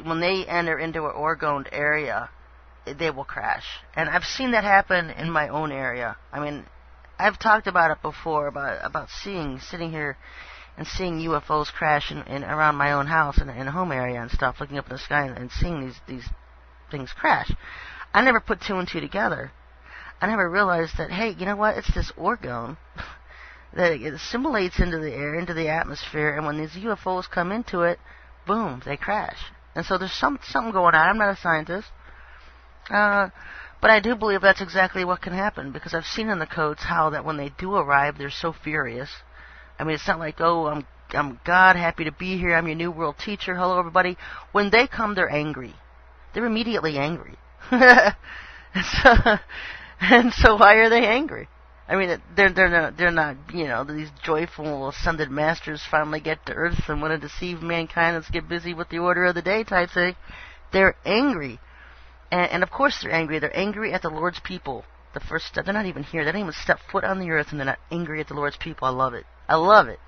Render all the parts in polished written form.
when they enter into an orgoned area, they will crash. And I've seen that happen in my own area. I mean, I've talked about it before, about sitting here and seeing UFOs crash in around my own house in a home area and stuff, looking up in the sky and seeing these things crash. I never put two and two together. I never realized that, hey, you know what? It's this orgone that it assimilates into the air, into the atmosphere, and when these UFOs come into it, boom, they crash. And so there's something going on. I'm not a scientist. But I do believe that's exactly what can happen, because I've seen in the codes how that when they do arrive, they're so furious. I mean, it's not like, oh, I'm God, happy to be here, I'm your new world teacher, hello everybody. When they come, they're angry. They're immediately angry. And so why are they angry? I mean, they're not, you know, these joyful ascended masters finally get to Earth and want to deceive mankind, let's get busy with the order of the day type thing. They're angry. And of course they're angry. They're angry at the Lord's people. The first step, they're not even here. They don't even step foot on the earth, and they're not angry at the Lord's people. I love it. I love it.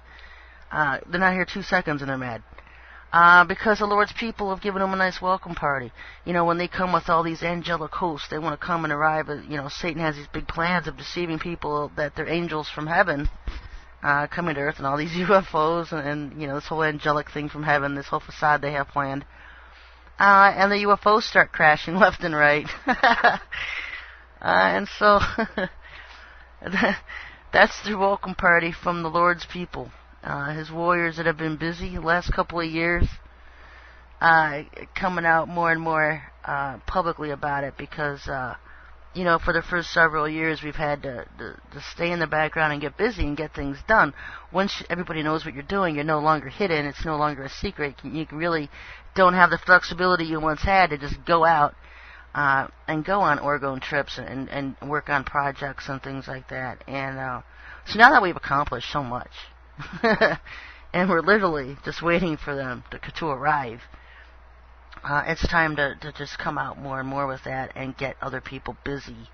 They're not here 2 seconds, and they're mad. Because the Lord's people have given them a nice welcome party. You know, when they come with all these angelic hosts, they want to come and arrive. You know, Satan has these big plans of deceiving people that they're angels from heaven coming to earth, and all these UFOs, and you know, this whole angelic thing from heaven, this whole facade they have planned. And the UFOs start crashing left and right. And so that's the welcome party from the Lord's people. His warriors that have been busy the last couple of years, coming out more and more publicly about it, because you know, for the first several years we've had to stay in the background and get busy and get things done. Once everybody knows what you're doing, you're no longer hidden, it's no longer a secret. You really don't have the flexibility you once had to just go out and go on orgone trips and work on projects and things like that. And so now that we've accomplished so much, and we're literally just waiting for them to arrive, it's time to just come out more and more with that and get other people busy.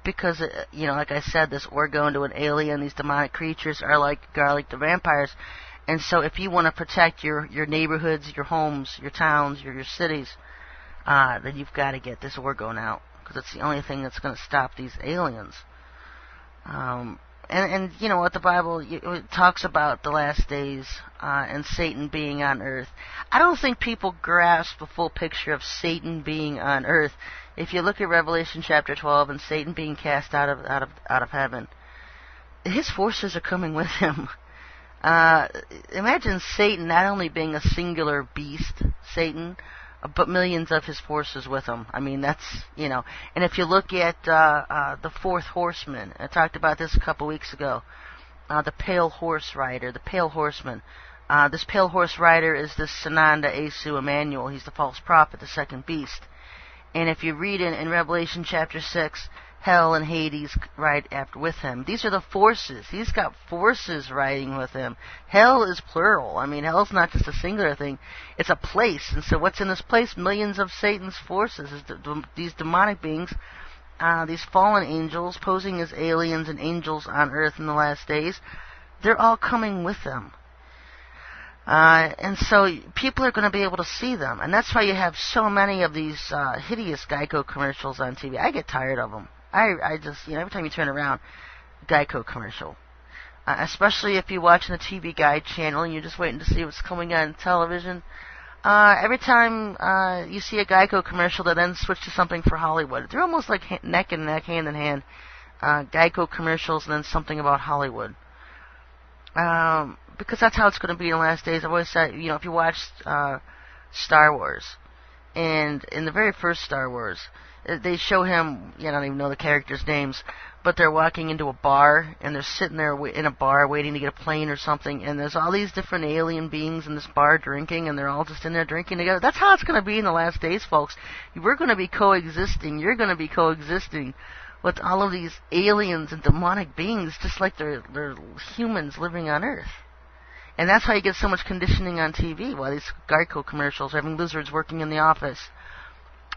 Because, you know, like I said, this orgone to an alien, these demonic creatures are like garlic to vampires. And so if you want to protect your neighborhoods, your homes, your towns, your cities, then you've got to get this orgone out, because it's the only thing that's going to stop these aliens. And you know what, the Bible it talks about the last days and Satan being on earth. I don't think people grasp the full picture of Satan being on earth. If you look at Revelation chapter 12 and Satan being cast out of heaven, his forces are coming with him. Imagine Satan not only being a singular beast, Satan, but millions of his forces with him. I mean, that's, you know. And if you look at the fourth horseman, I talked about this a couple weeks ago, the pale horse rider, the pale horseman. This pale horse rider is this Sananda Asu Emmanuel. He's the false prophet, the second beast. And if you read in Revelation chapter 6, hell and Hades ride after with him. These are the forces. He's got forces riding with him. Hell is plural. I mean, hell's not just a singular thing. It's a place. And so what's in this place? Millions of Satan's forces. These demonic beings, these fallen angels posing as aliens and angels on earth in the last days, they're all coming with them. And so people are going to be able to see them. And that's why you have so many of these hideous Geico commercials on TV. I get tired of them. I just, you know, every time you turn around, Geico commercial. Especially if you're watching the TV Guide channel and you're just waiting to see what's coming on television. Every time you see a Geico commercial that then switch to something for Hollywood, they're almost like neck and neck, hand in hand. Geico commercials and then something about Hollywood. Because that's how it's going to be in the last days. I've always said, you know, if you watch Star Wars, and in the very first Star Wars, they show him, I don't even know the characters' names, but they're walking into a bar, and they're sitting there in a bar waiting to get a plane or something, and there's all these different alien beings in this bar drinking, and they're all just in there drinking together. That's how it's going to be in the last days, folks. We're going to be coexisting. You're going to be coexisting with all of these aliens and demonic beings, just like they're humans living on Earth. And that's how you get so much conditioning on TV, while these Geico commercials are having lizards working in the office.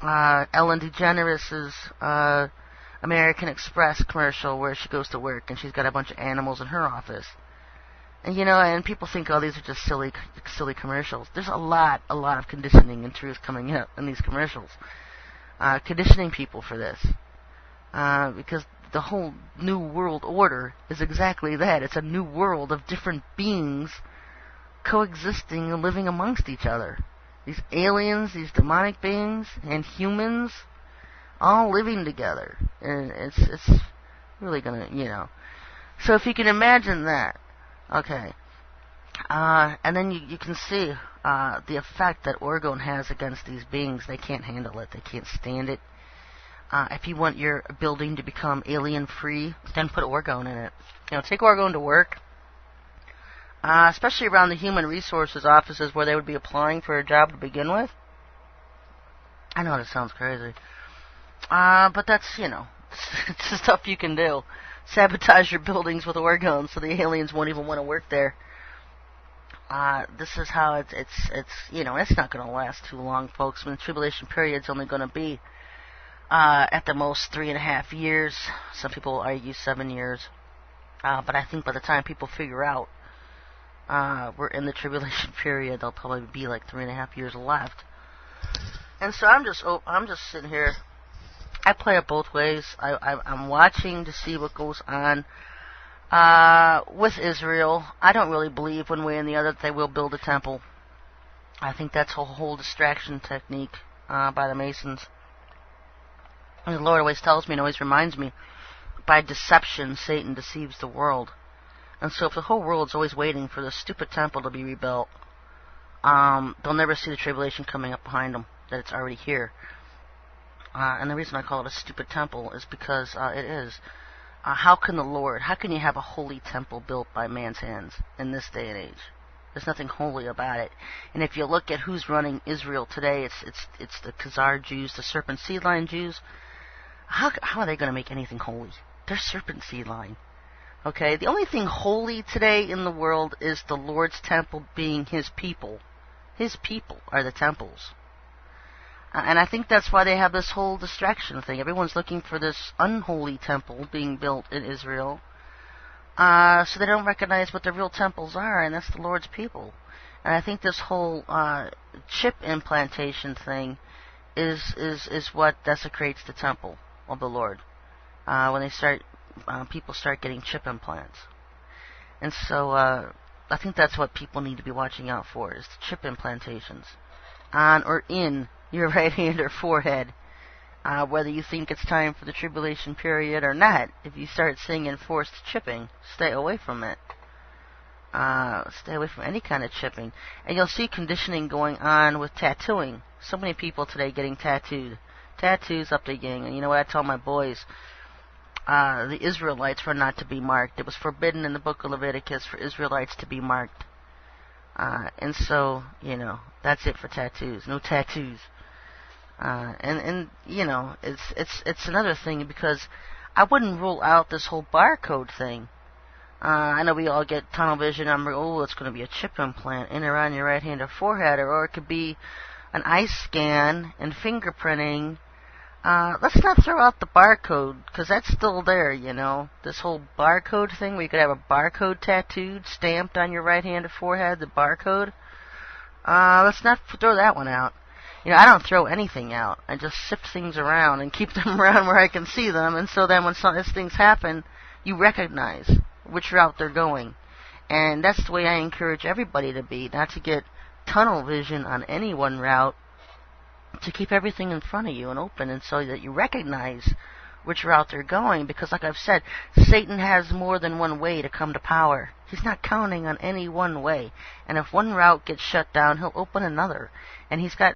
Ellen DeGeneres' American Express commercial where she goes to work and she's got a bunch of animals in her office. And people think, oh, these are just silly commercials. There's a lot of conditioning and truth coming out in these commercials. Conditioning people for this. Because the whole New World Order is exactly that. It's a new world of different beings coexisting and living amongst each other. These aliens, these demonic beings, and humans all living together. And it's really gonna, So if you can imagine that, okay. And then you can see the effect that orgone has against these beings. They can't handle it. They can't stand it. If you want your building to become alien-free, then put orgone in it. Take orgone to work, especially around the human resources offices where they would be applying for a job to begin with. I know this sounds crazy, but that's, it's the stuff you can do. Sabotage your buildings with orgone so the aliens won't even want to work there. This is how it's it's not going to last too long, folks. When the tribulation period's only going to be at the most 3.5 years. Some people argue 7 years. But I think by the time people figure out we're in the tribulation period, there'll probably be like 3.5 years left. And so I'm just sitting here. I play it both ways. I'm watching to see what goes on with Israel. I don't really believe one way or the other that they will build a temple. I think that's a whole distraction technique by the Masons. And the Lord always tells me and always reminds me, by deception, Satan deceives the world. And so if the whole world's always waiting for this stupid temple to be rebuilt, they'll never see the tribulation coming up behind them, that it's already here. And the reason I call it a stupid temple is because it is. How can you have a holy temple built by man's hands in this day and age? There's nothing holy about it. And if you look at who's running Israel today, it's the Khazar Jews, the serpent seed line Jews. How are they going to make anything holy? They're serpent seed line. Okay, the only thing holy today in the world is the Lord's temple being His people. His people are the temples. And I think that's why they have this whole distraction thing. Everyone's looking for this unholy temple being built in Israel. So they don't recognize what the real temples are, and that's the Lord's people. And I think this whole chip implantation thing is what desecrates the temple of the Lord. When people start getting chip implants. And so I think that's what people need to be watching out for, is the chip implantations on or in your right hand or forehead. Whether you think it's time for the tribulation period or not, if you start seeing enforced chipping, stay away from it. Stay away from any kind of chipping. And you'll see conditioning going on with tattooing. So many people today getting tattooed. Tattoos up the gang. And you know what I tell my boys? The Israelites were not to be marked. It was forbidden in the book of Leviticus for Israelites to be marked. And so, that's it for tattoos. No tattoos. And it's another thing, because I wouldn't rule out this whole barcode thing. I know we all get tunnel vision. It's going to be a chip implant in or on your right hand or forehead, or it could be an eye scan and fingerprinting. Let's not throw out the barcode, because that's still there, This whole barcode thing, where you could have a barcode tattooed, stamped on your right hand or forehead, the barcode. Let's not throw that one out. I don't throw anything out. I just sift things around and keep them around where I can see them. And so then when these things happen, you recognize which route they're going. And that's the way I encourage everybody to be, not to get tunnel vision on any one route, to keep everything in front of you and open, and so that you recognize which route they're going. Because like I've said, Satan has more than one way to come to power. He's not counting on any one way. And if one route gets shut down, he'll open another. And he's got